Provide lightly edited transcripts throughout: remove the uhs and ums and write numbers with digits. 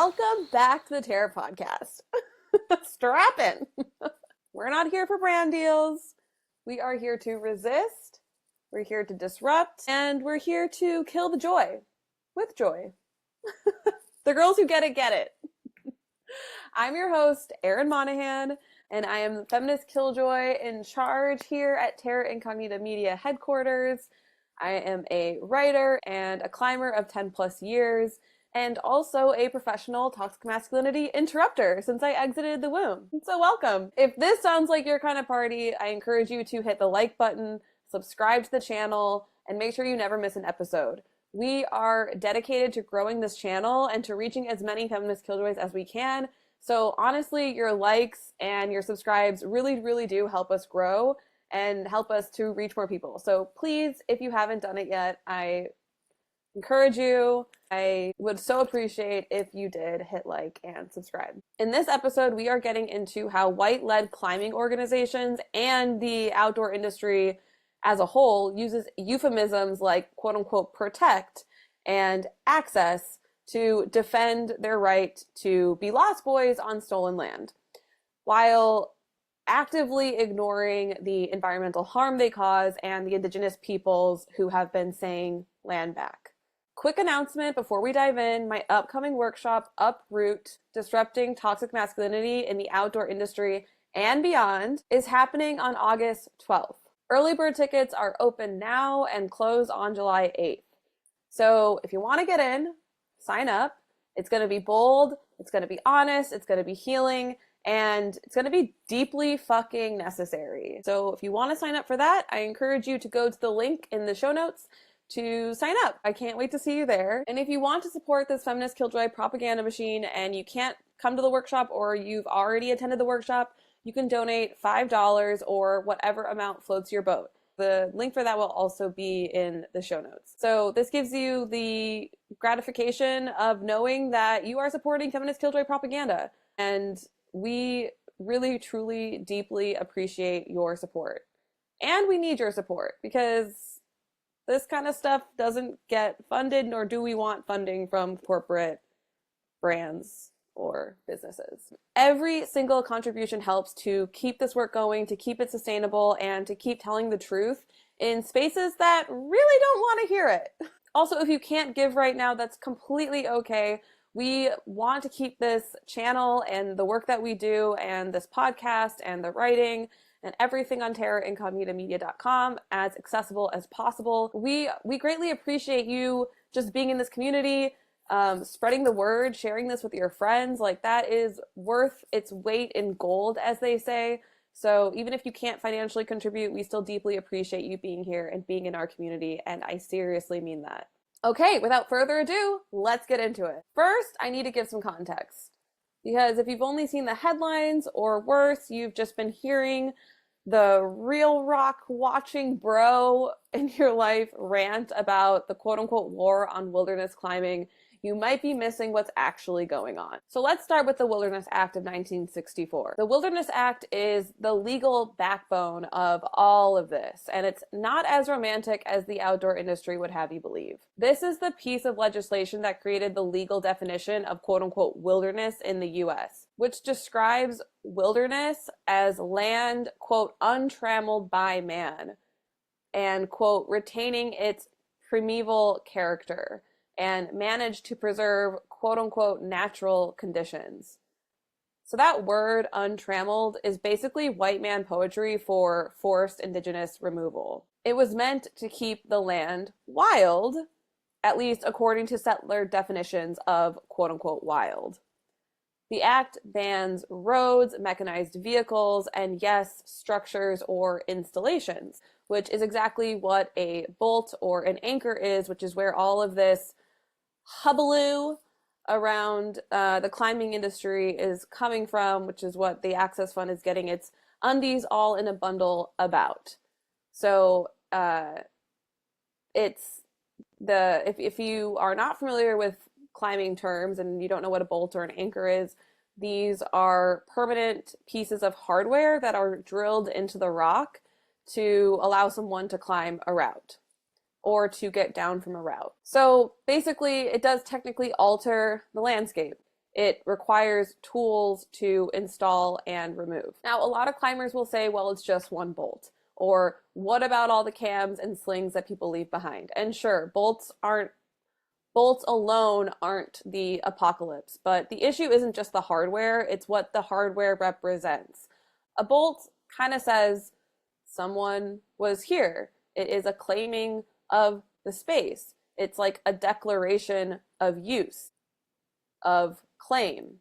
Welcome back to the Terra Podcast. Strap in. We're not here for brand deals. We are here to resist. We're here to disrupt. And we're here to kill the joy with joy. The girls who get it, get it. I'm your host, Erin Monahan, and I am the feminist killjoy in charge here at Terra Incognita Media headquarters. I am a writer and a climber of 10 plus years, and also a professional toxic masculinity interrupter since I exited the womb. So welcome. If this sounds like your kind of party, I encourage you to hit the like button, subscribe to the channel, and make sure you never miss an episode. We are dedicated to growing this channel and to reaching as many feminist killjoys as we can. So honestly, your likes and your subscribes really, really do help us grow and help us to reach more people. So please, if you haven't done it yet, I encourage you. I would so appreciate if you did hit like and subscribe. In this episode, we are getting into how white-led climbing organizations and the outdoor industry as a whole uses euphemisms like quote unquote protect and access to defend their right to be lost boys on stolen land, while actively ignoring the environmental harm they cause and the indigenous peoples who have been saying land back. Quick announcement before we dive in, my upcoming workshop, Uproot, Disrupting Toxic Masculinity in the Outdoor Industry and Beyond, is happening on August 12th. Early bird tickets are open now and close on July 8th. So if you want to get in, sign up. It's going to be bold, it's going to be honest, it's going to be healing, and it's going to be deeply fucking necessary. So if you want to sign up for that, I encourage you to go to the link in the show notes to sign up. I can't wait to see you there. And if you want to support this feminist killjoy propaganda machine and you can't come to the workshop or you've already attended the workshop, you can donate $5 or whatever amount floats your boat. The link for that will also be in the show notes. So this gives you the gratification of knowing that you are supporting feminist killjoy propaganda. And we really, truly, deeply appreciate your support. And we need your support because this kind of stuff doesn't get funded, nor do we want funding from corporate brands or businesses. Every single contribution helps to keep this work going, to keep it sustainable, and to keep telling the truth in spaces that really don't want to hear it. Also, if you can't give right now, that's completely okay. We want to keep this channel and the work that we do and this podcast and the writing and everything on terraincognitamedia.com as accessible as possible. We greatly appreciate you just being in this community, spreading the word, sharing this with your friends. Like, that is worth its weight in gold, as they say. So even if you can't financially contribute, we still deeply appreciate you being here and being in our community, and I seriously mean that. Okay, without further ado, let's get into it. First, I need to give some context, because if you've only seen the headlines, or worse, you've just been hearing the real rock watching bro in your life rant about the quote unquote war on wilderness climbing, you might be missing what's actually going on. So let's start with the Wilderness Act of 1964. The Wilderness Act is the legal backbone of all of this, and it's not as romantic as the outdoor industry would have you believe. This is the piece of legislation that created the legal definition of quote unquote wilderness in the US, which describes wilderness as land, quote, untrammeled by man, and, quote, retaining its primeval character, and managed to preserve, quote unquote, natural conditions. So that word, untrammeled, is basically white man poetry for forced indigenous removal. It was meant to keep the land wild, at least according to settler definitions of, quote unquote, wild. The act bans roads, mechanized vehicles, and yes, structures or installations, which is exactly what a bolt or an anchor is, which is where all of this hullabaloo around the climbing industry is coming from, which is what the Access Fund is getting its undies all in a bundle about. So it's if you are not familiar with climbing terms and you don't know what a bolt or an anchor is, these are permanent pieces of hardware that are drilled into the rock to allow someone to climb a route or to get down from a route. So basically, it does technically alter the landscape. It requires tools to install and remove. Now, a lot of climbers will say, well, it's just one bolt. Or what about all the cams and slings that people leave behind? And sure, bolts alone aren't the apocalypse, but the issue isn't just the hardware, it's what the hardware represents. A bolt kind of says someone was here. It is a claiming of the space. It's like a declaration of use, of claim,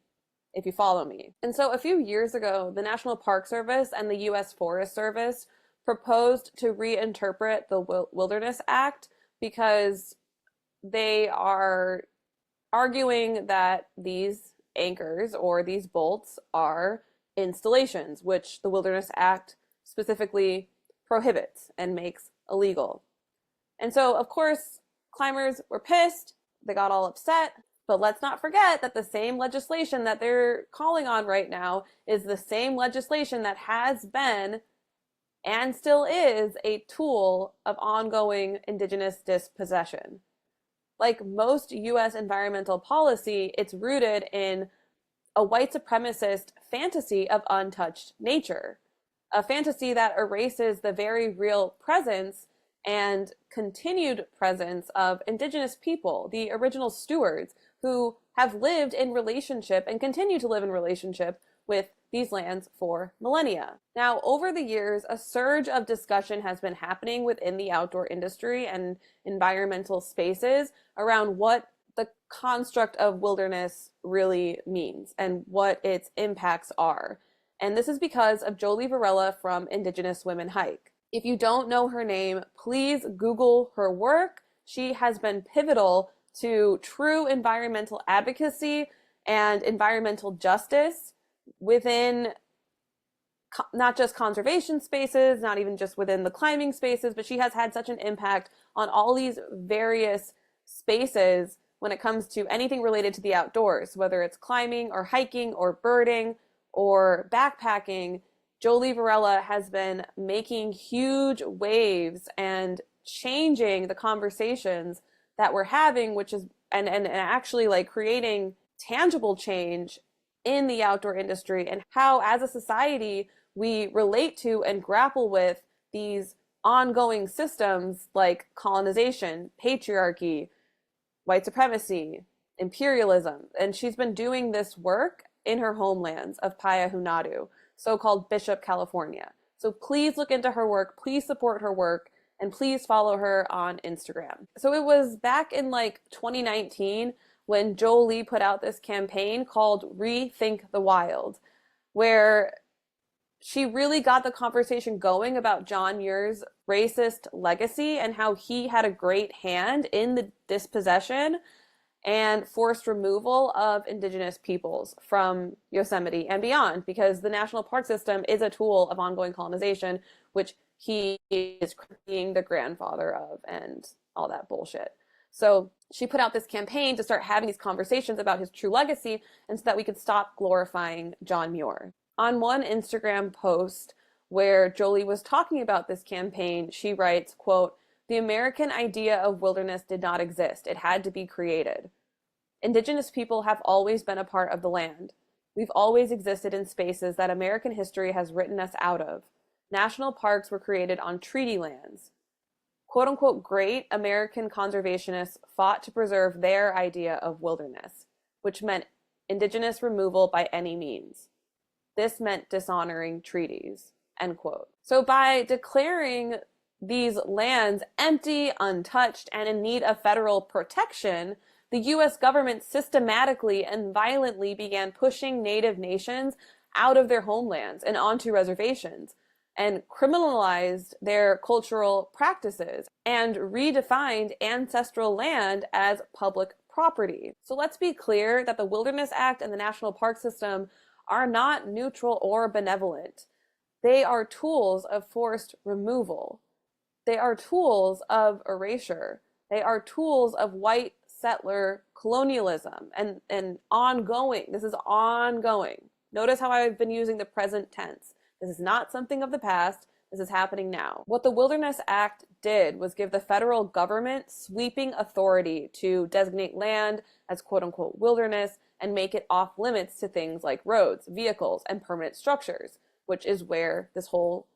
if you follow me. And so a few years ago, the National Park Service and the U.S. Forest Service proposed to reinterpret the Wilderness Act because they are arguing that these anchors or these bolts are installations, which the Wilderness Act specifically prohibits and makes illegal. And so, of course, climbers were pissed. They got all upset. But let's not forget that the same legislation that they're calling on right now is the same legislation that has been and still is a tool of ongoing Indigenous dispossession. Like most US environmental policy, it's rooted in a white supremacist fantasy of untouched nature, a fantasy that erases the very real presence and continued presence of Indigenous people, the original stewards, who have lived in relationship and continue to live in relationship with these lands for millennia. Now, over the years, a surge of discussion has been happening within the outdoor industry and environmental spaces around what the construct of wilderness really means and what its impacts are. And this is because of Jolie Varela from Indigenous Women Hike. If you don't know her name, please Google her work. She has been pivotal to true environmental advocacy and environmental justice within not just conservation spaces, not even just within the climbing spaces, but she has had such an impact on all these various spaces when it comes to anything related to the outdoors, whether it's climbing or hiking or birding or backpacking. Jolie Varela has been making huge waves and changing the conversations that we're having, which is and actually like creating tangible change in the outdoor industry and how as a society we relate to and grapple with these ongoing systems like colonization, patriarchy, white supremacy, imperialism. And she's been doing this work in her homelands of Payahunadu, so-called Bishop, California. So please look into her work, please support her work, and please follow her on Instagram. So it was back in like 2019 when Jolie put out this campaign called Rethink the Wild, where she really got the conversation going about John Muir's racist legacy and how he had a great hand in the dispossession and forced removal of Indigenous peoples from Yosemite and beyond, because the National Park System is a tool of ongoing colonization, which he is being the grandfather of and all that bullshit. So she put out this campaign to start having these conversations about his true legacy and so that we could stop glorifying John Muir. On one Instagram post where Jolie was talking about this campaign, she writes, quote, "The American idea of wilderness did not exist. It had to be created. Indigenous people have always been a part of the land. We've always existed in spaces that American history has written us out of. National parks were created on treaty lands. Quote unquote great American conservationists fought to preserve their idea of wilderness, which meant Indigenous removal by any means. This meant dishonoring treaties." End quote. So by declaring these lands empty, untouched, and in need of federal protection, the U.S. government systematically and violently began pushing Native nations out of their homelands and onto reservations, and criminalized their cultural practices and redefined ancestral land as public property. So let's be clear that the Wilderness Act and the National Park System are not neutral or benevolent. They are tools of forced removal. They are tools of erasure. They are tools of white settler colonialism and ongoing. This is ongoing. Notice how I've been using the present tense. This is not something of the past. This is happening now. What the Wilderness Act did was give the federal government sweeping authority to designate land as quote-unquote wilderness and make it off limits to things like roads, vehicles, and permanent structures, which is where this whole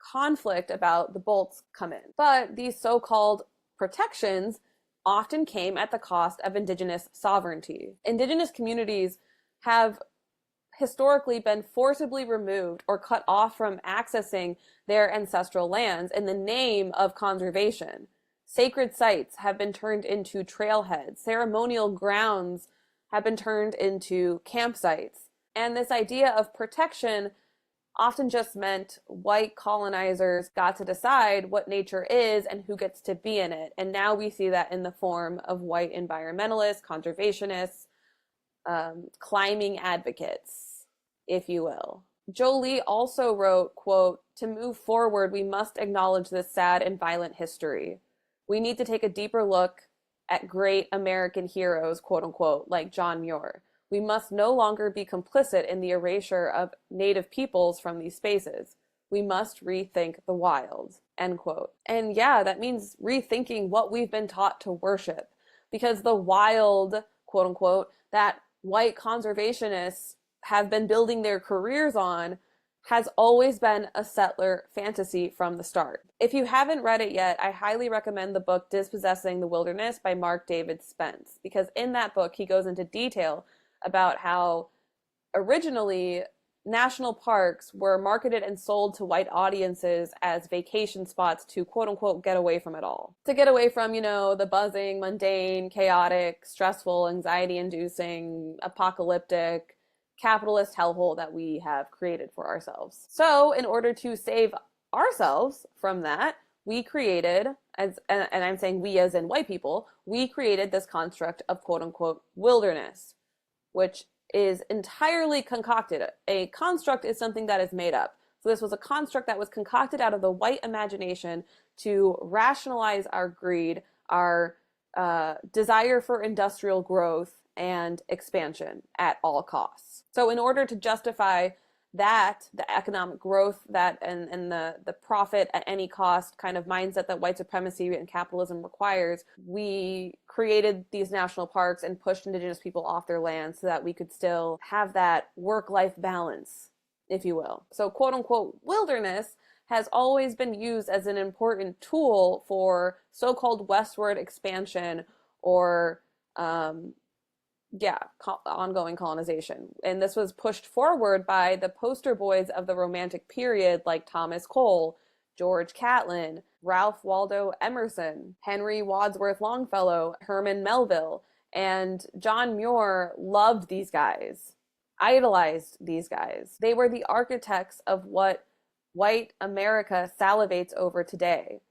conflict about the bolts come in. But these so-called protections often came at the cost of Indigenous sovereignty. Indigenous communities have historically been forcibly removed or cut off from accessing their ancestral lands in the name of conservation. Sacred sites have been turned into trailheads. Ceremonial grounds have been turned into campsites. And this idea of protection often just meant white colonizers got to decide what nature is and who gets to be in it. And now we see that in the form of white environmentalists, conservationists, climbing advocates, if you will. Jolie also wrote, quote, "To move forward, we must acknowledge this sad and violent history. We need to take a deeper look at great American heroes, quote unquote, like John Muir. We must no longer be complicit in the erasure of Native peoples from these spaces. We must rethink the wild," end quote. And yeah, that means rethinking what we've been taught to worship, because the wild, quote unquote, that white conservationists have been building their careers on has always been a settler fantasy from the start. If you haven't read it yet, I highly recommend the book Dispossessing the Wilderness by Mark David Spence, because in that book he goes into detail about how originally national parks were marketed and sold to white audiences as vacation spots to quote unquote get away from it all. To get away from, the buzzing, mundane, chaotic, stressful, anxiety-inducing, apocalyptic, capitalist hellhole that we have created for ourselves. So in order to save ourselves from that, we created, and I'm saying we as in white people, we created this construct of quote unquote wilderness, which is entirely concocted. A construct is something that is made up. So this was a construct that was concocted out of the white imagination to rationalize our greed, our desire for industrial growth and expansion at all costs. So in order to justify that, the economic growth that and the profit at any cost kind of mindset that white supremacy and capitalism requires, we created these national parks and pushed Indigenous people off their land so that we could still have that work-life balance, if you will. So quote-unquote wilderness has always been used as an important tool for so-called westward expansion or ongoing colonization. And this was pushed forward by the poster boys of the Romantic period like Thomas Cole, George Catlin, Ralph Waldo Emerson, Henry Wadsworth Longfellow, Herman Melville, and John Muir loved these guys, idolized these guys. They were the architects of what white America salivates over today.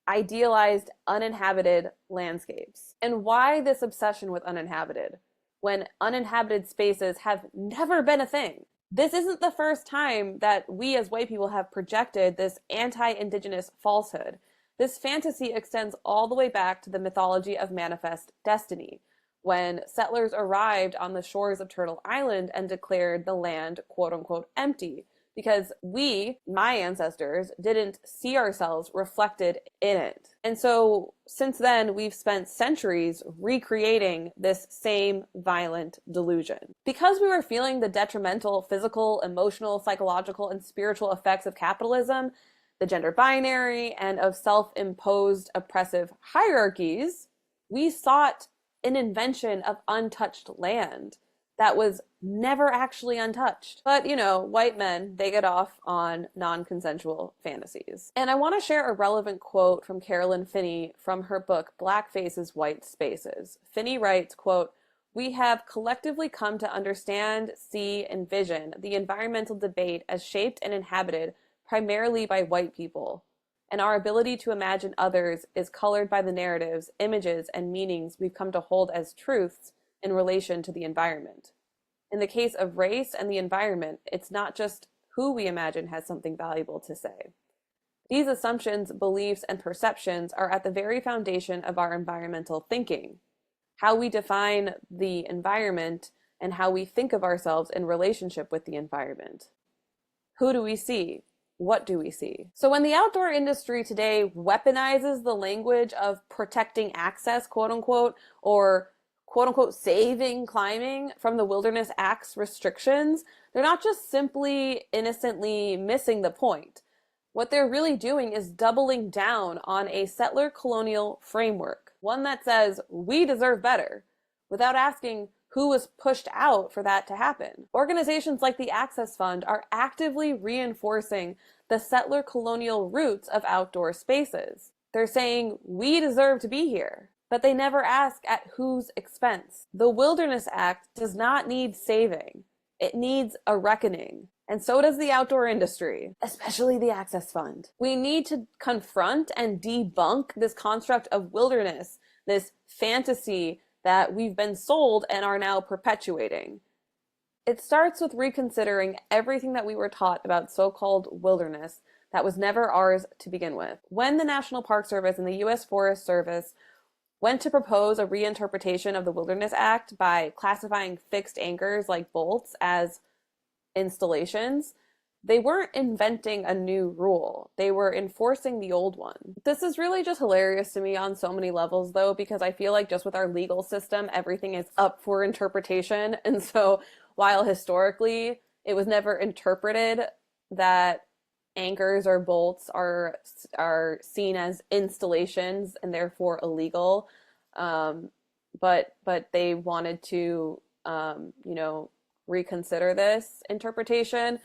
Idealized uninhabited landscapes. And why this obsession with uninhabited when uninhabited spaces have never been a thing? This isn't the first time that we as white people have projected this anti-Indigenous falsehood. This fantasy extends all the way back to the mythology of manifest destiny, when settlers arrived on the shores of Turtle Island and declared the land quote-unquote empty, because we, my ancestors, didn't see ourselves reflected in it. And so since then, we've spent centuries recreating this same violent delusion. Because we were feeling the detrimental physical, emotional, psychological, and spiritual effects of capitalism, the gender binary, and of self-imposed oppressive hierarchies, we sought an invention of untouched land that was never actually untouched. But, white men, they get off on non-consensual fantasies. And I want to share a relevant quote from Carolyn Finney from her book, Black Faces, White Spaces. Finney writes, quote, "We have collectively come to understand, see, and vision the environmental debate as shaped and inhabited primarily by white people. And our ability to imagine others is colored by the narratives, images, and meanings we've come to hold as truths in relation to the environment. In the case of race and the environment, it's not just who we imagine has something valuable to say. These assumptions, beliefs, and perceptions are at the very foundation of our environmental thinking, how we define the environment and how we think of ourselves in relationship with the environment. Who do we see? what do we see? So when the outdoor industry today weaponizes the language of protecting access, quote unquote, or quote unquote saving climbing from the Wilderness Act's restrictions, they're not just simply innocently missing the point. What they're really doing is doubling down on a settler colonial framework, one that says we deserve better, without asking who was pushed out for that to happen. Organizations like the Access Fund are actively reinforcing the settler colonial roots of outdoor spaces. They're saying we deserve to be here, but they never ask at whose expense. The Wilderness Act does not need saving. It needs a reckoning. And so does the outdoor industry, especially the Access Fund. We need to confront and debunk this construct of wilderness, this fantasy that we've been sold and are now perpetuating. It starts with reconsidering everything that we were taught about so-called wilderness that was never ours to begin with. When the National Park Service and the U.S. Forest Service went to propose a reinterpretation of the Wilderness Act by classifying fixed anchors like bolts as installations, they weren't inventing a new rule. They were enforcing the old one. This is really just hilarious to me on so many levels, though, because I feel like just with our legal system, everything is up for interpretation. And so while historically it was never interpreted that anchors or bolts are seen as installations and therefore illegal, but they wanted to reconsider this interpretation,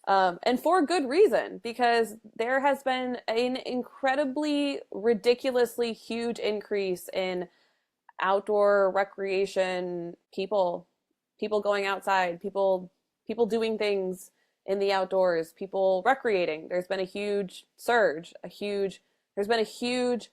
and for good reason, because there has been an incredibly ridiculously huge increase in outdoor recreation, people going outside, people doing things in the outdoors, people recreating. There's been a huge surge, there's been a huge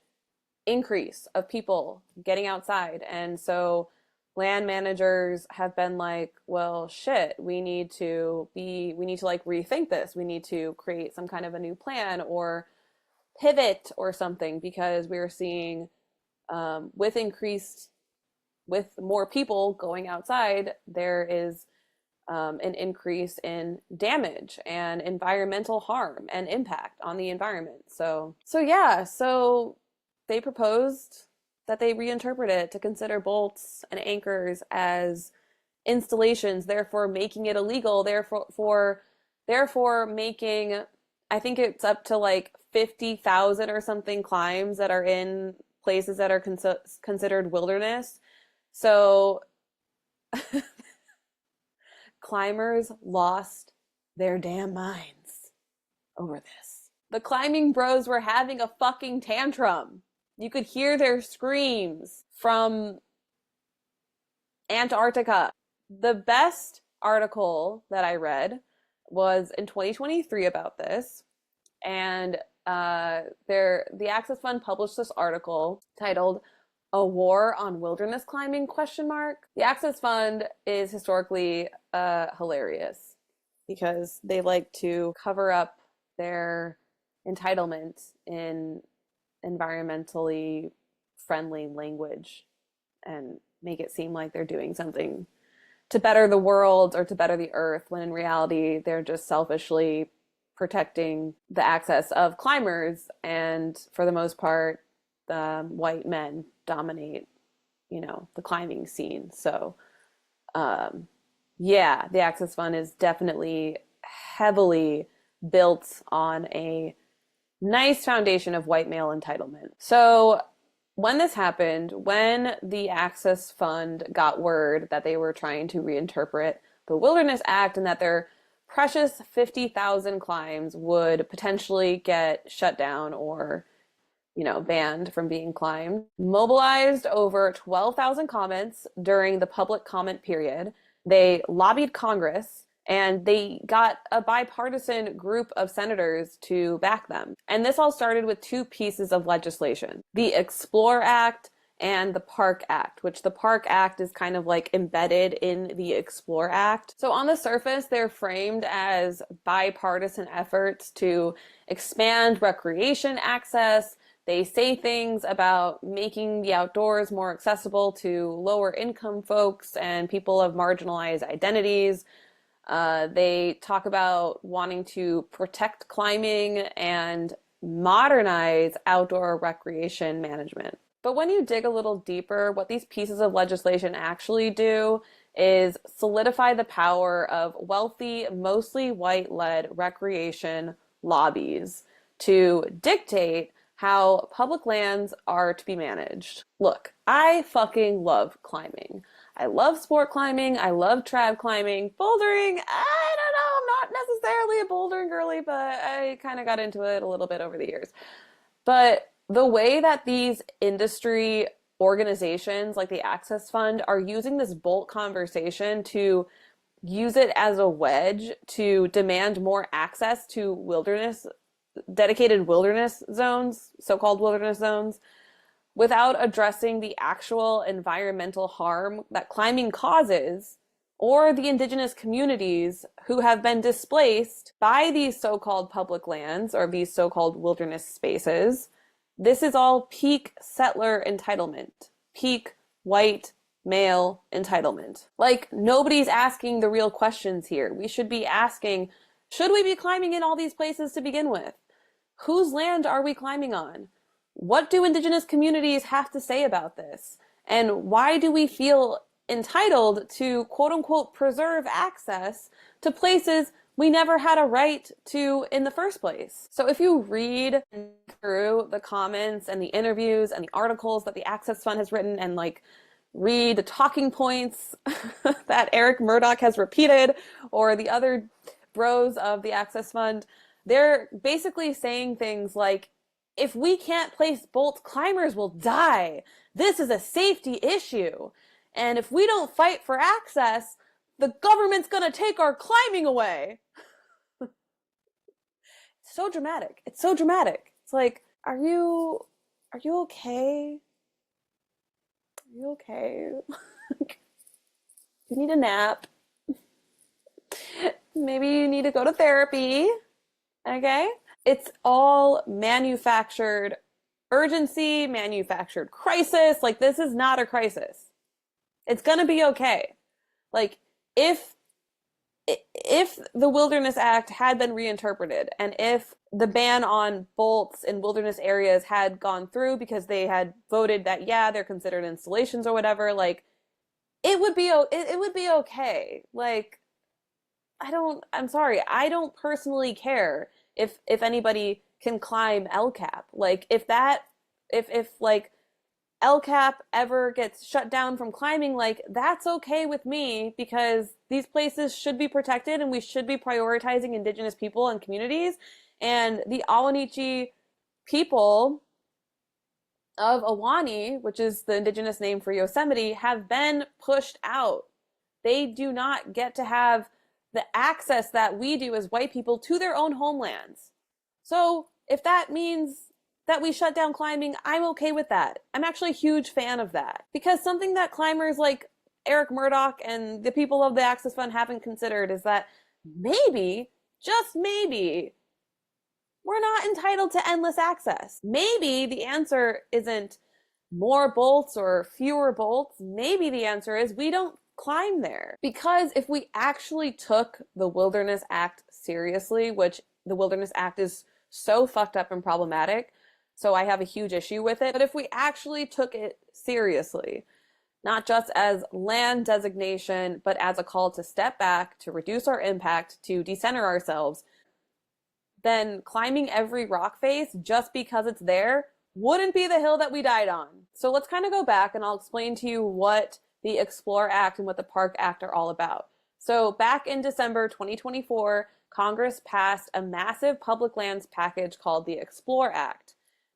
increase of people getting outside. And so land managers have been like, well, shit, we need to like rethink this. We need to create some kind of a new plan or pivot or something, because we're seeing with more people going outside, there is an increase in damage and environmental harm and impact on the environment. So they proposed that they reinterpret it to consider bolts and anchors as installations, therefore making it illegal, therefore making, I think it's up to like 50,000 or something climbs that are in places that are considered wilderness. So climbers lost their damn minds over this. The climbing bros were having a fucking tantrum. You could hear their screams from Antarctica. The best article that I read was in 2023 about this, and the Access Fund published this article titled "A War on Wilderness Climbing?" The Access Fund is historically hilarious because they like to cover up their entitlement in environmentally friendly language and make it seem like they're doing something to better the world or to better the earth, when in reality they're just selfishly protecting the access of climbers, and for the most part white men dominate the climbing scene. So the Access Fund is definitely heavily built on a nice foundation of white male entitlement. So when this happened, when the Access Fund got word that they were trying to reinterpret the Wilderness Act and that their precious 50,000 climbs would potentially get shut down or, banned from being climbed, mobilized over 12,000 comments during the public comment period. They lobbied Congress, and they got a bipartisan group of senators to back them. And this all started with two pieces of legislation: the Explore Act and the PARC Act, which the PARC Act is kind of like embedded in the Explore Act. So on the surface, they're framed as bipartisan efforts to expand recreation access. They say things about making the outdoors more accessible to lower income folks and people of marginalized identities. They talk about wanting to protect climbing and modernize outdoor recreation management. But when you dig a little deeper, what these pieces of legislation actually do is solidify the power of wealthy, mostly white-led recreation lobbies to dictate how public lands are to be managed. Look, I fucking love climbing. I love sport climbing. I love trad climbing. Bouldering, I don't know. I'm not necessarily a bouldering girly, but I kind of got into it a little bit over the years. But the way that these industry organizations like the Access Fund are using this Bolt conversation to use it as a wedge to demand more access to wilderness, dedicated wilderness zones, so-called wilderness zones, without addressing the actual environmental harm that climbing causes or the indigenous communities who have been displaced by these so-called public lands or these so-called wilderness spaces. This is all peak settler entitlement, peak white male entitlement. Like, nobody's asking the real questions here. We should be asking, should we be climbing in all these places to begin with? Whose land are we climbing on? What do indigenous communities have to say about this? And why do we feel entitled to, quote unquote, preserve access to places we never had a right to in the first place? So if you read through the comments and the interviews and the articles that the Access Fund has written and like read the talking points that Eric Murdoch has repeated or the other bros of the Access Fund, they're basically saying things like, if we can't place bolts, climbers will die. This is a safety issue. And if we don't fight for access, the government's gonna take our climbing away. It's so dramatic. It's so dramatic. It's like, are you okay? Are you okay? You need a nap. Maybe you need to go to therapy. Okay? It's all manufactured urgency, manufactured crisis. Like, this is not a crisis. It's gonna be okay. Like, if the Wilderness Act had been reinterpreted and if the ban on bolts in wilderness areas had gone through because they had voted that, yeah, they're considered installations or whatever, like, it would be okay. Like, I'm sorry, I don't personally care if anybody can climb LCAP. Like, if like LCAP ever gets shut down from climbing, like, that's okay with me, because these places should be protected and we should be prioritizing indigenous people and communities. And the Awanichi people of Awani, which is the indigenous name for Yosemite, have been pushed out. They do not get to have the access that we do as white people to their own homelands. So if that means that we shut down climbing, I'm okay with that. I'm actually a huge fan of that. Because something that climbers like Eric Murdoch and the people of the Access Fund haven't considered is that maybe, just maybe, we're not entitled to endless access. Maybe the answer isn't more bolts or fewer bolts. Maybe the answer is we don't climb there. Because if we actually took the Wilderness Act seriously, which the Wilderness Act is so fucked up and problematic, so I have a huge issue with it, but if we actually took it seriously, not just as land designation, but as a call to step back, to reduce our impact, to decenter ourselves, then climbing every rock face just because it's there wouldn't be the hill that we died on. So let's kind of go back and I'll explain to you what the Explore Act and what the PARC Act are all about. So back in December 2024, Congress passed a massive public lands package called the Explore Act.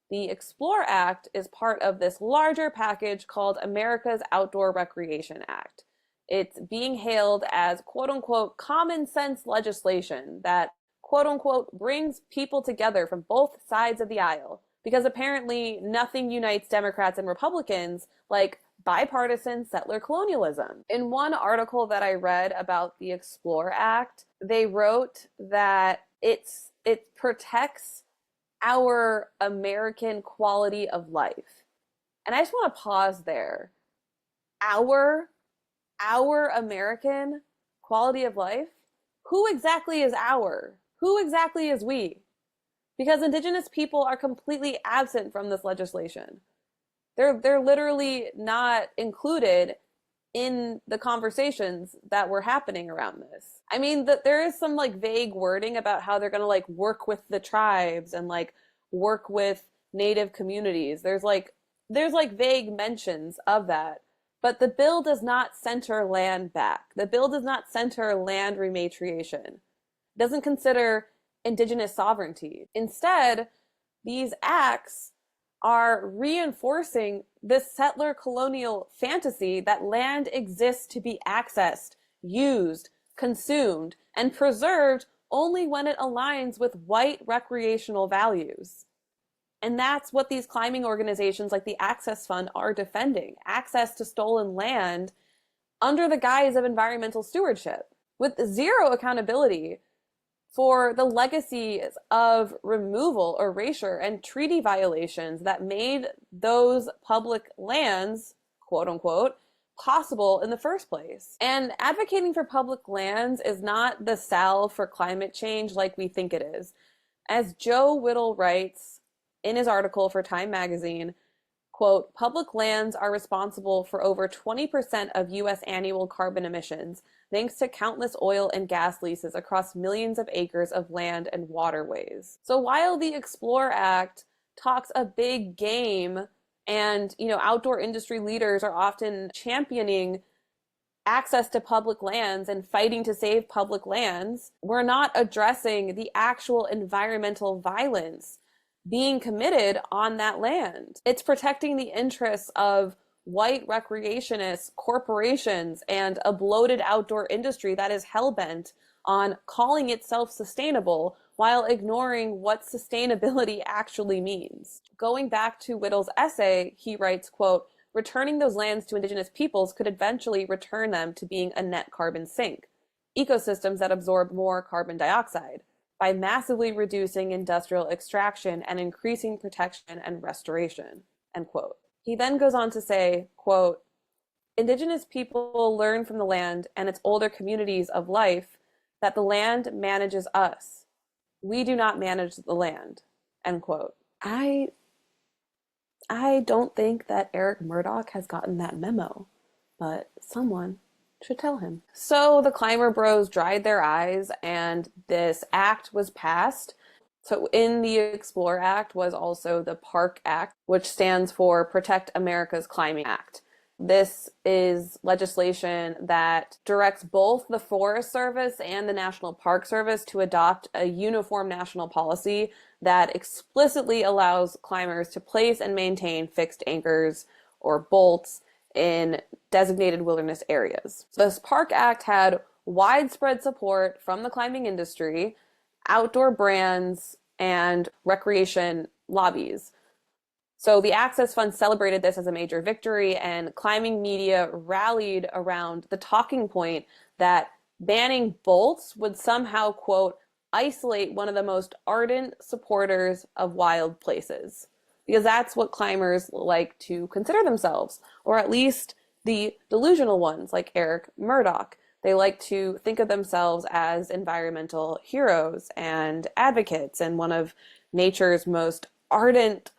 The Explore Act is part of this larger package called America's Outdoor Recreation Act. It's being hailed as, quote unquote, common sense legislation that, quote unquote, brings people together from both sides of the aisle. Because apparently nothing unites Democrats and Republicans like bipartisan settler colonialism. In one article that I read about the Explore Act, they wrote that it protects our American quality of life. And I just want to pause there. Our American quality of life? who exactly is our? Who exactly is we? Because Indigenous people are completely absent from this legislation. They're literally not included in the conversations that were happening around this. I mean, there is some like vague wording about how they're going to like work with the tribes and like work with native communities. There's like vague mentions of that. But the bill does not center land back. The bill does not center land rematriation. It doesn't consider indigenous sovereignty. Instead, these acts are reinforcing this settler colonial fantasy that land exists to be accessed, used, consumed, and preserved only when it aligns with white recreational values. And that's what these climbing organizations like the Access Fund are defending, access to stolen land under the guise of environmental stewardship, with zero accountability for the legacies of removal, erasure, and treaty violations that made those public lands, quote unquote, possible in the first place. And advocating for public lands is not the salve for climate change like we think it is. As Joe Whittle writes in his article for Time magazine, quote, public lands are responsible for over 20% of U.S. annual carbon emissions, thanks to countless oil and gas leases across millions of acres of land and waterways. So while the Explore Act talks a big game and, outdoor industry leaders are often championing access to public lands and fighting to save public lands, we're not addressing the actual environmental violence being committed on that land. It's protecting the interests of white recreationists, corporations, and a bloated outdoor industry that is hell-bent on calling itself sustainable while ignoring what sustainability actually means. Going back to Whittle's essay, he writes, quote, returning those lands to Indigenous peoples could eventually return them to being a net carbon sink, ecosystems that absorb more carbon dioxide, by massively reducing industrial extraction and increasing protection and restoration, end quote. He then goes on to say, quote, Indigenous people learn from the land and its older communities of life that the land manages us. We do not manage the land, end quote. I don't think that Eric Murdoch has gotten that memo, but someone should tell him. So the climber bros dried their eyes and this act was passed. So in the Explore Act was also the PARC Act, which stands for Protect America's Climbing Act. This is legislation that directs both the Forest Service and the National Park Service to adopt a uniform national policy that explicitly allows climbers to place and maintain fixed anchors or bolts in designated wilderness areas. So this PARC Act had widespread support from the climbing industry, outdoor brands, and recreation lobbies. So the Access Fund celebrated this as a major victory, and climbing media rallied around the talking point that banning bolts would somehow, quote, isolate one of the most ardent supporters of wild places. Because that's what climbers like to consider themselves, or at least the delusional ones like Eric Murdoch. They like to think of themselves as environmental heroes and advocates and one of nature's most ardent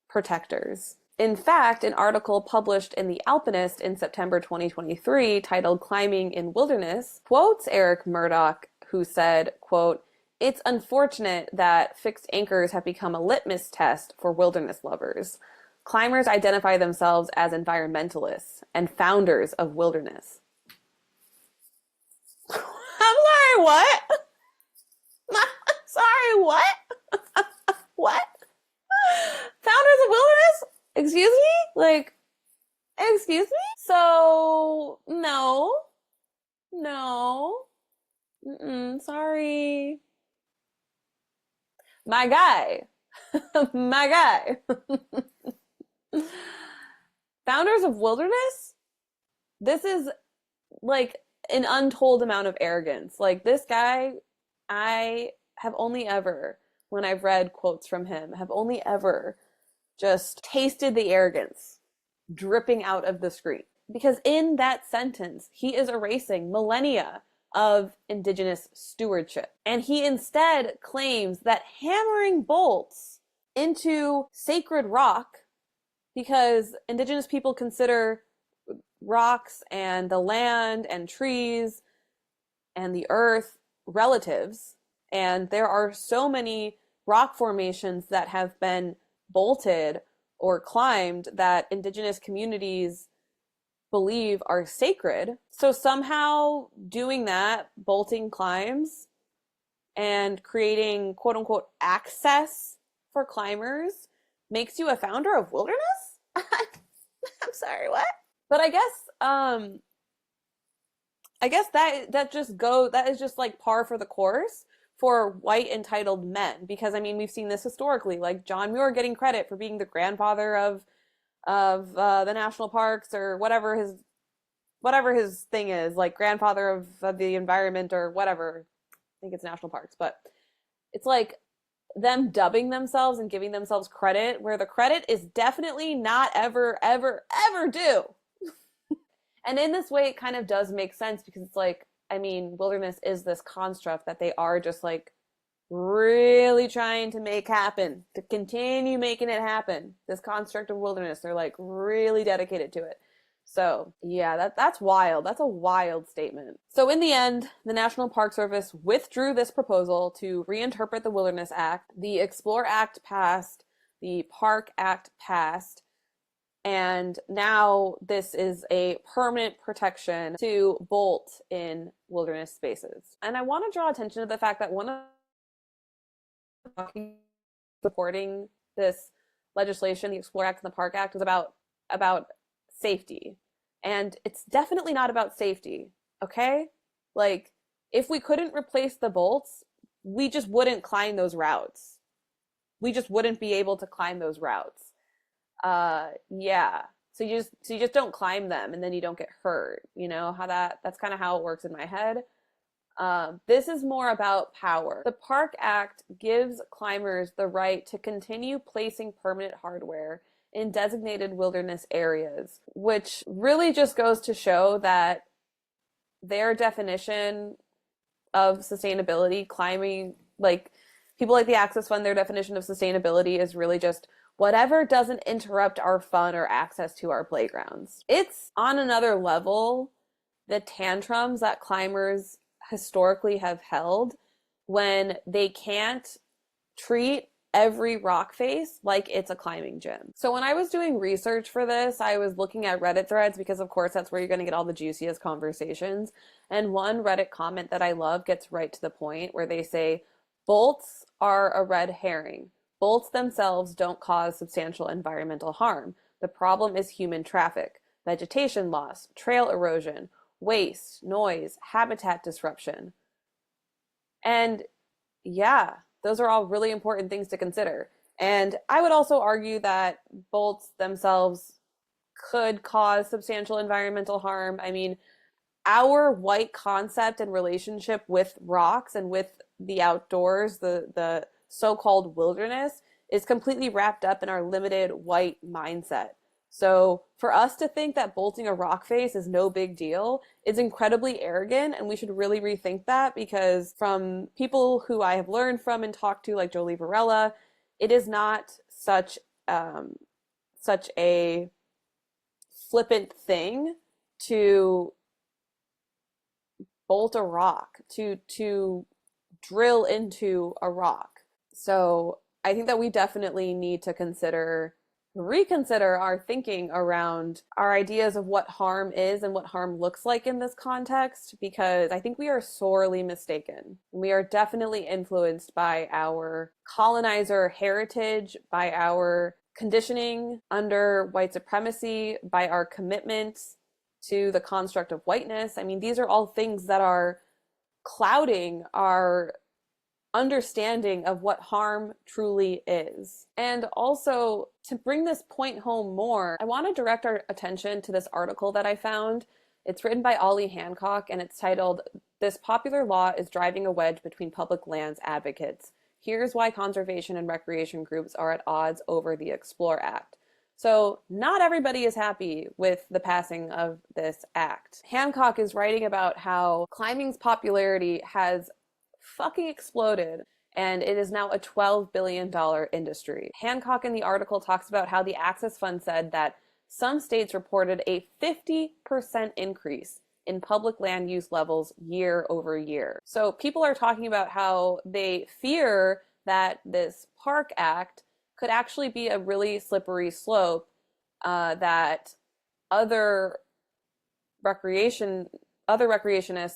protectors. In fact, an article published in The Alpinist in September 2023 titled Climbing in Wilderness quotes Eric Murdoch, who said, quote, it's unfortunate that fixed anchors have become a litmus test for wilderness lovers. Climbers identify themselves as environmentalists and founders of wilderness. I'm sorry, what? Sorry, what? What? Founders of wilderness? Excuse me? Excuse me? So, no. Sorry. My guy. My guy. Founders of wilderness? This is an untold amount of arrogance. This guy, I have only ever, when I've read quotes from him, have only ever just tasted the arrogance dripping out of the screen. Because in that sentence, he is erasing millennia of Indigenous stewardship. And he instead claims that hammering bolts into sacred rock, because Indigenous people consider rocks and the land and trees and the earth relatives, and there are so many rock formations that have been bolted or climbed that Indigenous communities believe are sacred. So somehow doing that, bolting climbs and creating quote unquote access for climbers, makes you a founder of wilderness? I'm sorry, what? But I guess that is just like par for the course for white entitled men, because I mean we've seen this historically, like John Muir getting credit for being the grandfather of the national parks, or whatever his thing is, like grandfather of the environment or whatever. I think it's national parks, but it's like them dubbing themselves and giving themselves credit where the credit is definitely not ever due. And in this way, it kind of does make sense, because it's like, I mean, wilderness is this construct that they are just like really trying to make happen, to continue making it happen. This construct of wilderness, they're like really dedicated to it. So yeah, that's wild. That's a wild statement. So in the end, the National Park Service withdrew this proposal to reinterpret the Wilderness Act. The Explore Act passed, the PARC Act passed, and now this is a permanent protection to bolt in wilderness spaces. And I want to draw attention to the fact that one of the supporting this legislation, the Explore Act and the PARC Act, is about safety. And it's definitely not about safety, okay? Like, if we couldn't replace the bolts, we just wouldn't climb those routes. We just wouldn't be able to climb those routes. Yeah. So you just don't climb them, and then you don't get hurt. You know how that's kind of how it works in my head. This is more about power. The PARC Act gives climbers the right to continue placing permanent hardware in designated wilderness areas, which really just goes to show that their definition of sustainability, climbing, like people like the Access Fund, their definition of sustainability is really just whatever doesn't interrupt our fun or access to our playgrounds. It's on another level, the tantrums that climbers historically have held when they can't treat every rock face like it's a climbing gym. So when I was doing research for this, I was looking at Reddit threads, because of course that's where you're going to get all the juiciest conversations. And one Reddit comment that I love gets right to the point, where they say, bolts are a red herring. Bolts themselves don't cause substantial environmental harm. The problem is human traffic, vegetation loss, trail erosion, waste, noise, habitat disruption. And yeah, those are all really important things to consider. And I would also argue that bolts themselves could cause substantial environmental harm. I mean, our white concept and relationship with rocks and with the outdoors, the so-called wilderness, is completely wrapped up in our limited white mindset. So for us to think that bolting a rock face is no big deal is incredibly arrogant, and we should really rethink that, because from people who I have learned from and talked to, like Jolie Varela, it is not such a flippant thing to bolt a rock, to drill into a rock. So I think that we definitely need to reconsider our thinking around our ideas of what harm is and what harm looks like in this context, because I think we are sorely mistaken. We are definitely influenced by our colonizer heritage, by our conditioning under white supremacy, by our commitments to the construct of whiteness. I mean, these are all things that are clouding our understanding of what harm truly is. And also, to bring this point home more, I want to direct our attention to this article that I found. It's written by Ollie Hancock, and it's titled, "This Popular Law is Driving a Wedge Between Public Lands Advocates. Here's Why Conservation and Recreation Groups Are at Odds Over the Explore Act." So not everybody is happy with the passing of this act. Hancock is writing about how climbing's popularity has fucking exploded, and it is now a $12 billion industry. Hancock in the article talks about how the Access Fund said that some states reported a 50% increase in public land use levels year over year. So people are talking about how they fear that this PARC Act could actually be a really slippery slope, that other recreationists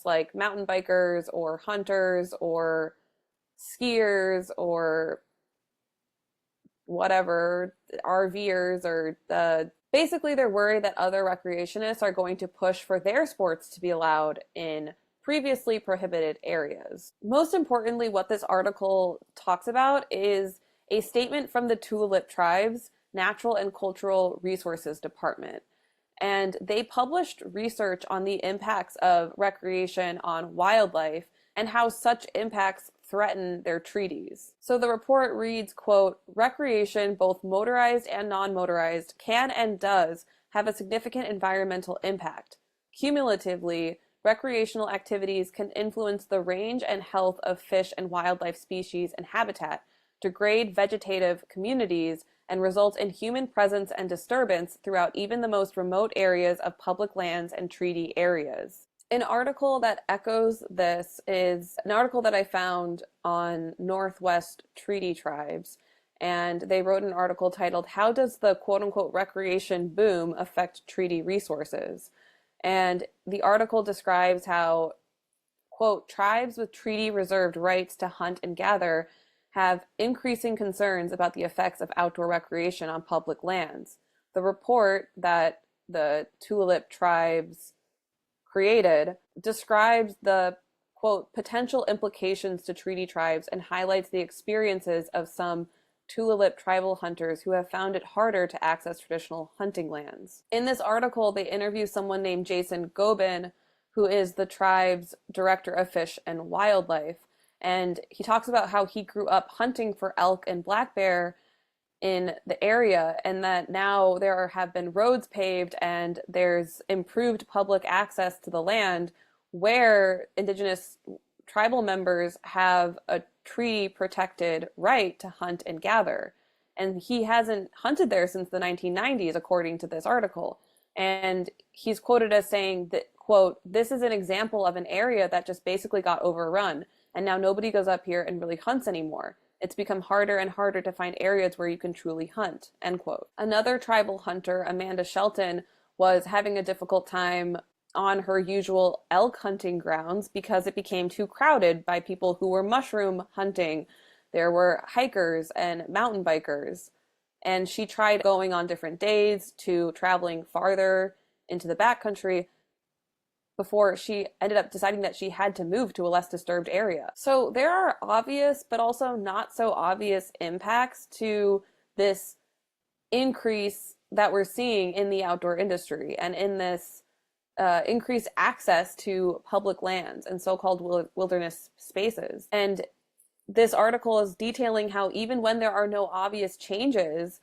like mountain bikers or hunters or skiers or whatever, RVers, or basically they're worried that other recreationists are going to push for their sports to be allowed in previously prohibited areas. Most importantly, what this article talks about is a statement from the Tulalip Tribe's Natural and Cultural Resources Department. And they published research on the impacts of recreation on wildlife and how such impacts threaten their treaties. So the report reads, quote, "Recreation, both motorized and non-motorized, can and does have a significant environmental impact. Cumulatively, recreational activities can influence the range and health of fish and wildlife species and habitat, degrade vegetative communities, and result in human presence and disturbance throughout even the most remote areas of public lands and treaty areas." An article that echoes this is an article that I found on Northwest Treaty Tribes, and they wrote an article titled, "How Does the Quote-Unquote Recreation Boom Affect Treaty Resources?" And the article describes how, quote, "Tribes with treaty reserved rights to hunt and gather have increasing concerns about the effects of outdoor recreation on public lands." The report that the Tulalip Tribes created describes the, quote, "potential implications to treaty tribes and highlights the experiences of some Tulalip tribal hunters who have found it harder to access traditional hunting lands." In this article, they interview someone named Jason Gobin, who is the tribe's director of fish and wildlife. And he talks about how he grew up hunting for elk and black bear in the area, and that now there have been roads paved and there's improved public access to the land where Indigenous tribal members have a treaty protected right to hunt and gather. And he hasn't hunted there since the 1990s, according to this article. And he's quoted as saying that, quote, "This is an example of an area that just basically got overrun, and now nobody goes up here and really hunts anymore. It's become harder and harder to find areas where you can truly hunt," end quote. Another tribal hunter, Amanda Shelton, was having a difficult time on her usual elk hunting grounds because it became too crowded by people who were mushroom hunting. There were hikers and mountain bikers. And she tried going on different days to traveling farther into the backcountry before she ended up deciding that she had to move to a less disturbed area. So there are obvious, but also not so obvious impacts to this increase that we're seeing in the outdoor industry and in this increased access to public lands and so-called wilderness spaces. And this article is detailing how even when there are no obvious changes,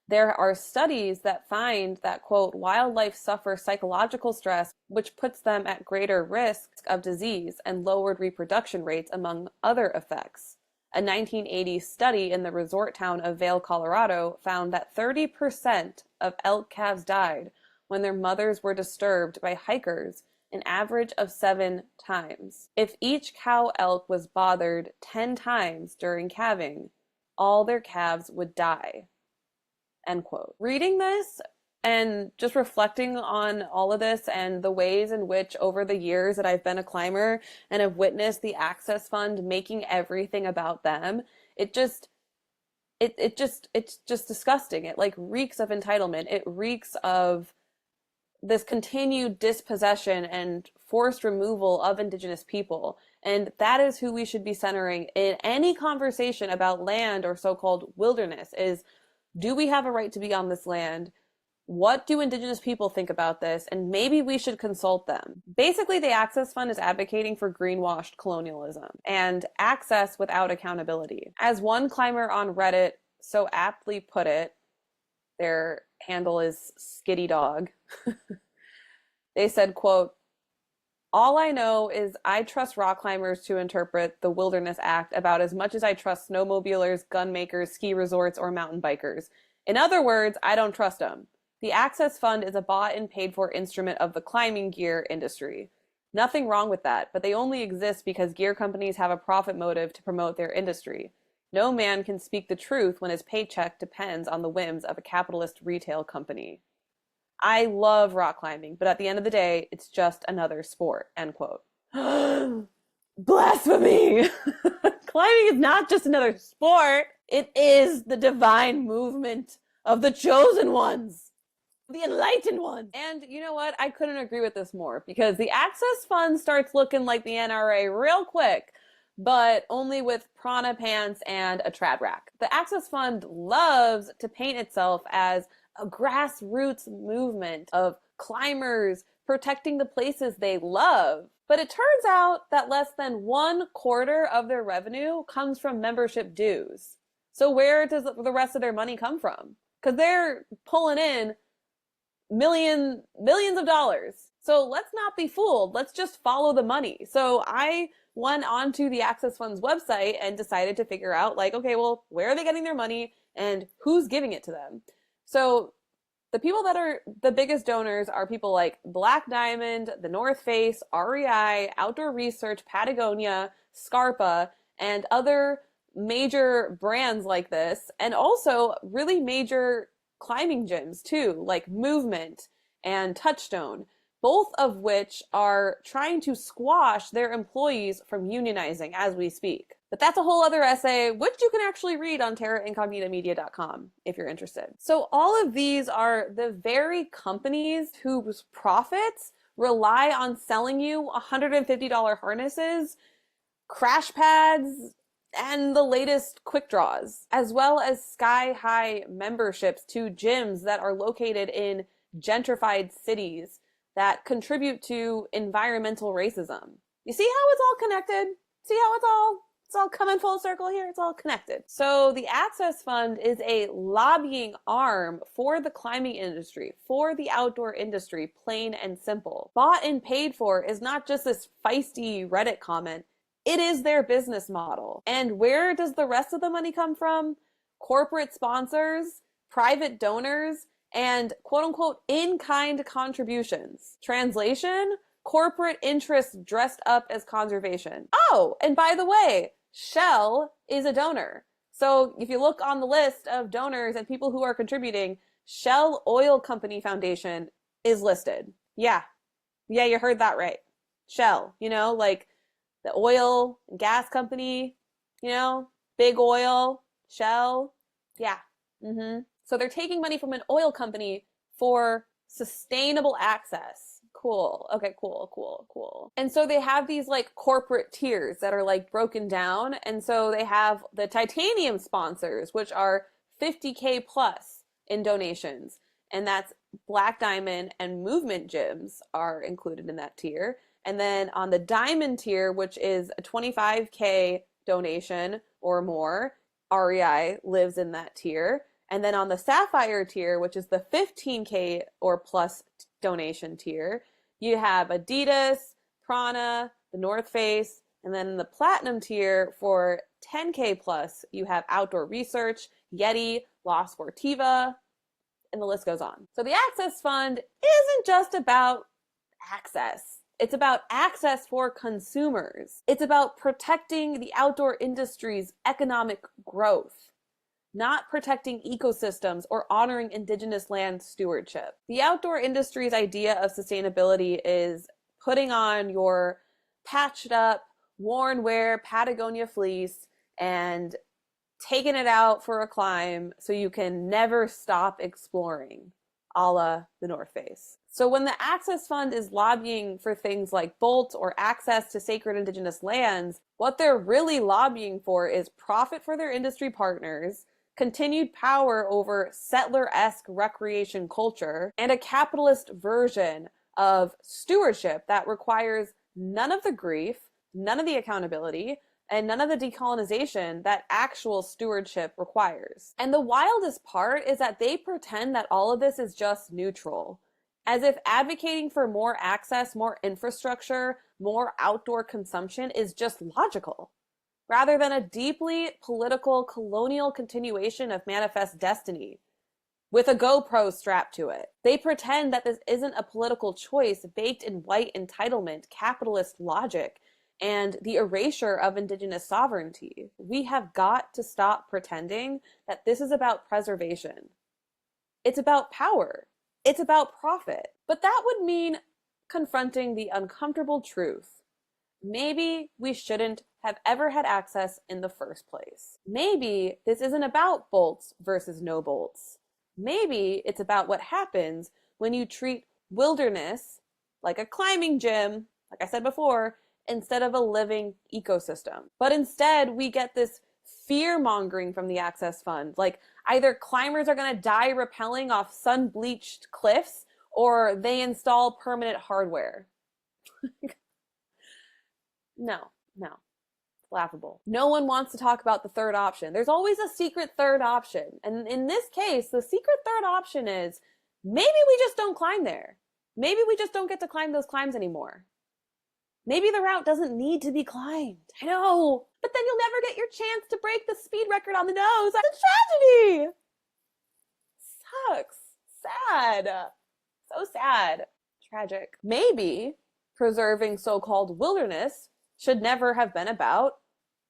there are studies that find that, quote, "wildlife suffer psychological stress, which puts them at greater risk of disease and lowered reproduction rates, among other effects." A 1980 study in the resort town of Vail, Colorado, found that 30% of elk calves died when their mothers were disturbed by hikers, an average of 7 times. If each cow elk was bothered 10 times during calving, all their calves would die. End quote. Reading this and just reflecting on all of this and the ways in which over the years that I've been a climber and have witnessed the Access Fund making everything about them, it's just disgusting. It like reeks of entitlement. It reeks of this continued dispossession and forced removal of Indigenous people. And that is who we should be centering in any conversation about land or so-called wilderness is, do we have a right to be on this land? What do Indigenous people think about this? And maybe we should consult them. Basically, the Access Fund is advocating for greenwashed colonialism and access without accountability. As one climber on Reddit so aptly put it, Their handle is Skitty Dog. They said, quote, "All I know is I trust rock climbers to interpret the Wilderness Act about as much as I trust snowmobilers, gun makers, ski resorts, or mountain bikers. In other words, I don't trust them. The Access Fund is a bought and paid for instrument of the climbing gear industry. Nothing wrong with that, but they only exist because gear companies have a profit motive to promote their industry. No man can speak the truth when his paycheck depends on the whims of a capitalist retail company. I love rock climbing, but at the end of the day, it's just another sport," end quote. Blasphemy! Climbing is not just another sport. It is the divine movement of the chosen ones, the enlightened ones. And you know what? I couldn't agree with this more, because the Access Fund starts looking like the NRA real quick, but only with prana pants and a trad rack. The Access Fund loves to paint itself as a grassroots movement of climbers protecting the places they love. But it turns out that less than 1/4 of their revenue comes from membership dues. So where does the rest of their money come from? Because they're pulling in millions of dollars. So let's not be fooled. Let's just follow the money. So I went onto the Access Fund's website and decided to figure out, like, okay, well, where are they getting their money and who's giving it to them? So the people that are the biggest donors are people like Black Diamond, The North Face, REI, Outdoor Research, Patagonia, Scarpa, and other major brands like this, and also really major climbing gyms too, like Movement and Touchstone, both of which are trying to squash their employees from unionizing as we speak. But that's a whole other essay, which you can actually read on terraincognitamedia.com if you're interested. So all of these are the very companies whose profits rely on selling you $150 harnesses, crash pads, and the latest quick draws, as well as sky-high memberships to gyms that are located in gentrified cities that contribute to environmental racism. You see how it's all connected? See how it's all coming full circle here? It's all connected. So the Access Fund is a lobbying arm for the climbing industry, for the outdoor industry, plain and simple. Bought and paid for is not just this feisty Reddit comment. It is their business model. And where does the rest of the money come from? Corporate sponsors, private donors, and quote-unquote in-kind contributions. Translation: corporate interests dressed up as conservation. Oh, and by the way, Shell is a donor. So if you look on the list of donors and people who are contributing, Shell Oil Company Foundation is listed. Yeah, you heard that right. Shell, like the oil and gas company, big oil, Shell. Yeah. So they're taking money from an oil company for sustainable access. Cool. Okay, cool. And so they have these like corporate tiers that are like broken down. And so they have the titanium sponsors, which are $50K plus in donations. And that's Black Diamond and Movement gyms are included in that tier. And then on the diamond tier, which is a $25K donation or more, REI lives in that tier. And then on the sapphire tier, which is the $15K or plus donation tier, you have Adidas, Prana, the North Face, and then in the platinum tier for $10K plus, you have Outdoor Research, Yeti, La Sportiva, and the list goes on. So the Access Fund isn't just about access. It's about access for consumers. It's about protecting the outdoor industry's economic growth, not protecting ecosystems or honoring indigenous land stewardship. The outdoor industry's idea of sustainability is putting on your patched up, worn wear Patagonia fleece and taking it out for a climb so you can never stop exploring, a la the North Face. So when the Access Fund is lobbying for things like Bolt or access to sacred indigenous lands, what they're really lobbying for is profit for their industry partners, continued power over settler-esque recreation culture, and a capitalist version of stewardship that requires none of the grief, none of the accountability, and none of the decolonization that actual stewardship requires. And the wildest part is that they pretend that all of this is just neutral, as if advocating for more access, more infrastructure, more outdoor consumption is just logical, rather than a deeply political colonial continuation of manifest destiny with a GoPro strapped to it. They pretend that this isn't a political choice baked in white entitlement, capitalist logic, and the erasure of Indigenous sovereignty. We have got to stop pretending that this is about preservation. It's about power. It's about profit. But that would mean confronting the uncomfortable truth. Maybe we shouldn't have ever had access in the first place. Maybe this isn't about bolts versus no bolts. Maybe it's about what happens when you treat wilderness like a climbing gym, like I said before, instead of a living ecosystem. But instead, we get this fear-mongering from the Access Fund. Like, either climbers are going to die rappelling off sun-bleached cliffs, or they install permanent hardware. No. Laughable. No one wants to talk about the third option. There's always a secret third option. And in this case, the secret third option is maybe we just don't climb there. Maybe we just don't get to climb those climbs anymore. Maybe the route doesn't need to be climbed. I know. But then you'll never get your chance to break the speed record on the nose. That's a tragedy. Sucks. Sad. So sad. Tragic. Maybe preserving so-called wilderness should never have been about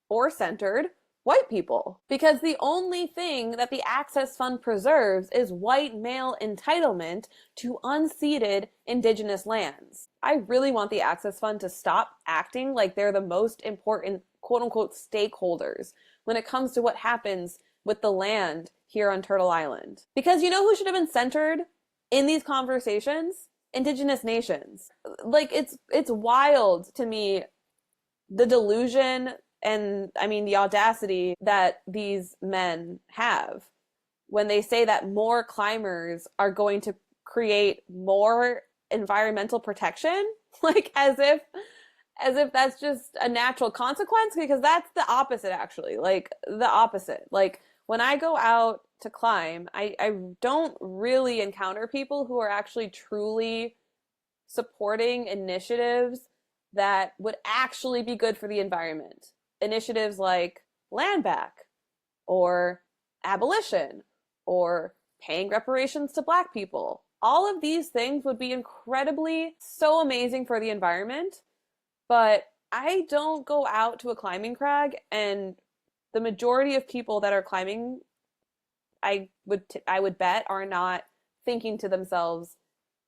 or centered white people. Because the only thing that the Access Fund preserves is white male entitlement to unceded Indigenous lands. I really want the Access Fund to stop acting like they're the most important quote-unquote stakeholders when it comes to what happens with the land here on Turtle Island. Because you know who should have been centered in these conversations? Indigenous nations. Like, it's wild to me, the delusion and, I mean, the audacity that these men have when they say that more climbers are going to create more environmental protection, like as if that's just a natural consequence, because that's the opposite, actually. Like, the opposite. Like, when I go out to climb, I don't really encounter people who are actually truly supporting initiatives that would actually be good for the environment. Initiatives like land back, or abolition, or paying reparations to Black people. All of these things would be incredibly, so amazing for the environment, but I don't go out to a climbing crag, and the majority of people that are climbing, I would bet, are not thinking to themselves,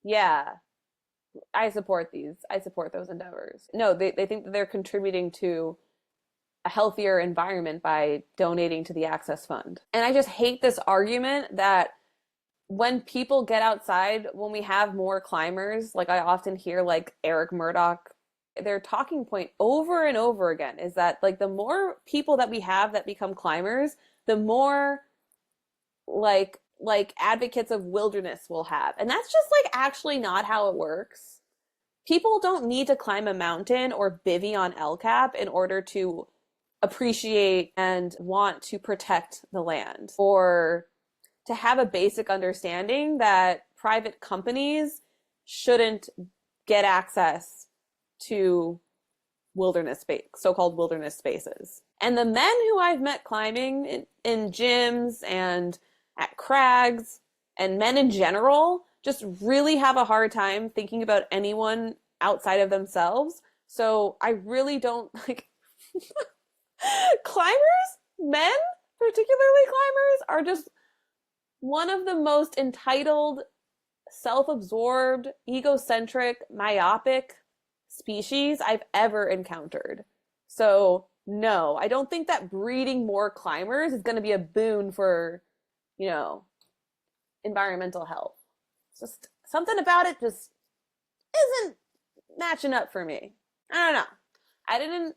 yeah, I support those endeavors. No, they think that they're contributing to a healthier environment by donating to the Access Fund. And I just hate this argument that when people get outside, when we have more climbers, like I often hear like Eric Murdoch, their talking point over and over again is that like the more people that we have that become climbers, the more like advocates of wilderness we'll have. And that's just like actually not how it works. People don't need to climb a mountain or bivvy on El Cap in order to appreciate and want to protect the land, or to have a basic understanding that private companies shouldn't get access to wilderness space, so-called wilderness spaces. And the men who I've met climbing in gyms and at crags, and men in general, just really have a hard time thinking about anyone outside of themselves. So I really don't like climbers, men, particularly climbers, are just one of the most entitled, self-absorbed, egocentric, myopic species I've ever encountered. So no, I don't think that breeding more climbers is going to be a boon for, you know, environmental health. It's just something about it just isn't matching up for me. I don't know. I didn't,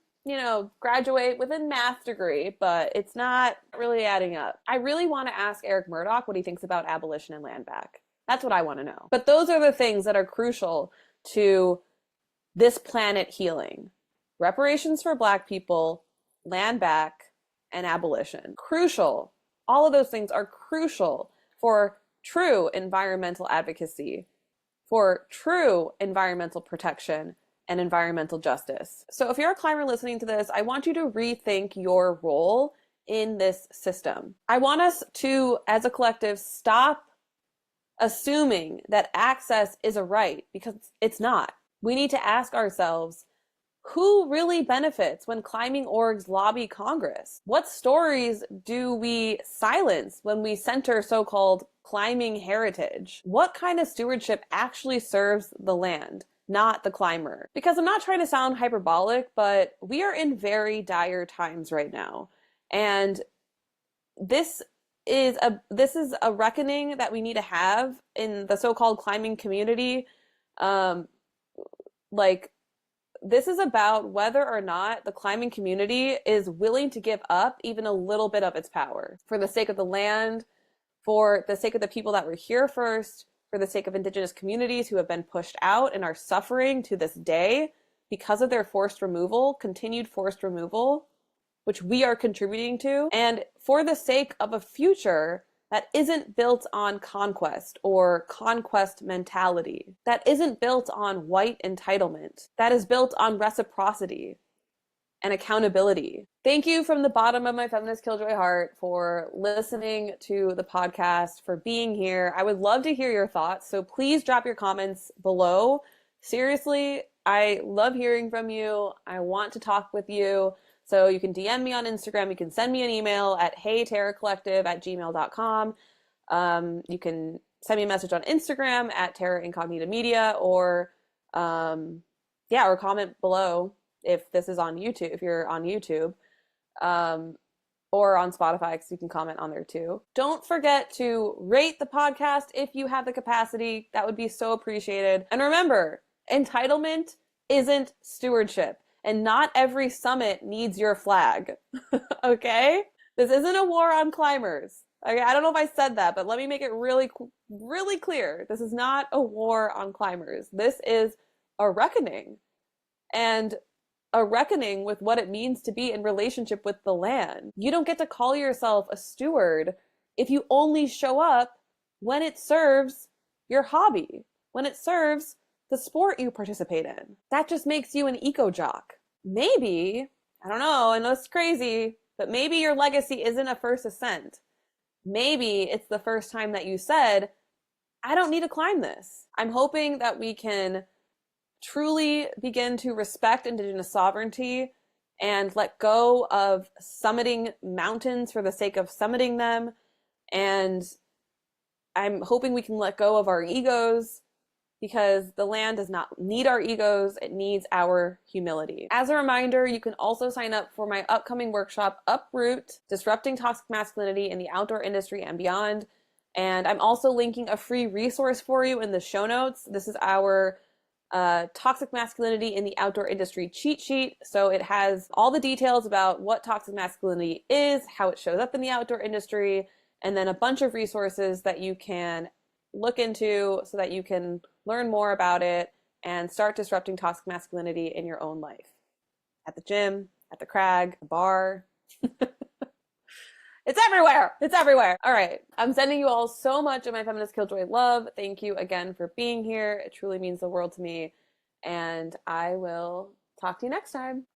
graduate with a math degree, but it's not really adding up. I really want to ask Eric Murdoch what he thinks about abolition and land back. That's what I want to know. But those are the things that are crucial to this planet healing. Reparations for Black people, land back, and abolition. Crucial. All of those things are crucial for true environmental advocacy, for true environmental protection and environmental justice. So if you're a climber listening to this, I want you to rethink your role in this system. I want us to, as a collective, stop assuming that access is a right, because it's not. We need to ask ourselves, who really benefits when climbing orgs lobby Congress? What stories do we silence when we center so-called climbing heritage? What kind of stewardship actually serves the land, not the climber? Because I'm not trying to sound hyperbolic, but we are in very dire times right now. And this is a reckoning that we need to have in the so-called climbing community. This is about whether or not the climbing community is willing to give up even a little bit of its power for the sake of the land, for the sake of the people that were here first, for the sake of Indigenous communities who have been pushed out and are suffering to this day because of their continued forced removal, which we are contributing to, and for the sake of a future that isn't built on conquest or conquest mentality, that isn't built on white entitlement, that is built on reciprocity and accountability. Thank you from the bottom of my feminist killjoy heart for listening to the podcast, for being here. I would love to hear your thoughts, so please drop your comments below. Seriously, I love hearing from you. I want to talk with you. So you can DM me on Instagram. You can send me an email at heyterracollective@gmail.com. You can send me a message on Instagram at Terra Incognita Media, or comment below if this is on YouTube, if you're on YouTube, or on Spotify, because you can comment on there too. Don't forget to rate the podcast if you have the capacity. That would be so appreciated. And remember, entitlement isn't stewardship. And not every summit needs your flag, okay? This isn't a war on climbers. Okay, I don't know if I said that, but let me make it really, really clear. This is not a war on climbers. This is a reckoning, and a reckoning with what it means to be in relationship with the land. You don't get to call yourself a steward if you only show up when it serves your hobby, when it serves the sport you participate in. That just makes you an eco-jock. Maybe, I don't know, I know it's crazy, but maybe your legacy isn't a first ascent. Maybe it's the first time that you said, I don't need to climb this. I'm hoping that we can truly begin to respect Indigenous sovereignty and let go of summiting mountains for the sake of summiting them. And I'm hoping we can let go of our egos, because the land does not need our egos, it needs our humility. As a reminder, you can also sign up for my upcoming workshop, Uproot, Disrupting Toxic Masculinity in the Outdoor Industry and Beyond. And I'm also linking a free resource for you in the show notes. This is our Toxic Masculinity in the Outdoor Industry cheat sheet. So it has all the details about what toxic masculinity is, how it shows up in the outdoor industry, and then a bunch of resources that you can look into so that you can learn more about it and start disrupting toxic masculinity in your own life. At the gym, at the crag, the bar. It's everywhere. It's everywhere. All right. I'm sending you all so much of my feminist killjoy love. Thank you again for being here. It truly means the world to me. And I will talk to you next time.